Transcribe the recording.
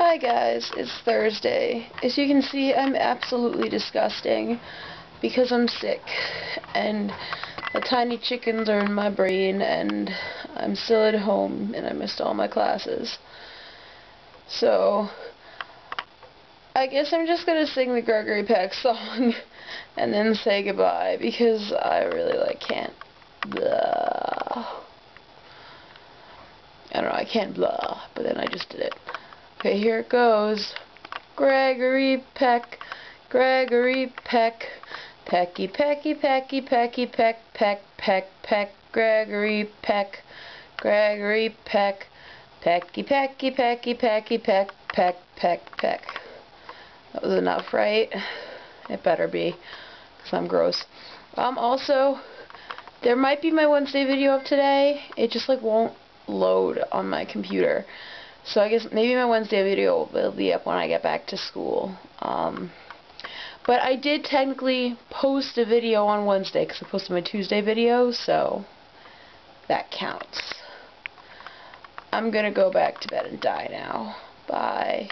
Hi guys, it's Thursday. As you can see, I'm absolutely disgusting because I'm sick and the tiny chickens are in my brain and I'm still at home and I missed all my classes. So, I guess I'm just gonna sing the Gregory Peck song and then say goodbye because I really can't. Blah. I don't know, I can't blah, but then I just did it. Okay, here it goes. Gregory Peck, Gregory Peck, Pecky, Pecky, Pecky, Pecky, Peck, Peck, Peck, Peck, Gregory Peck, Gregory Peck, Pecky, Pecky, Pecky, Pecky, Peck, Peck, Peck, Peck. That was enough, right? It better be, because I'm gross. Also, there might be my Wednesday video up today. It just won't load on my computer. So I guess maybe my Wednesday video will be up when I get back to school. But I did technically post a video on Wednesday because I posted my Tuesday video, so that counts. I'm gonna go back to bed and die now. Bye.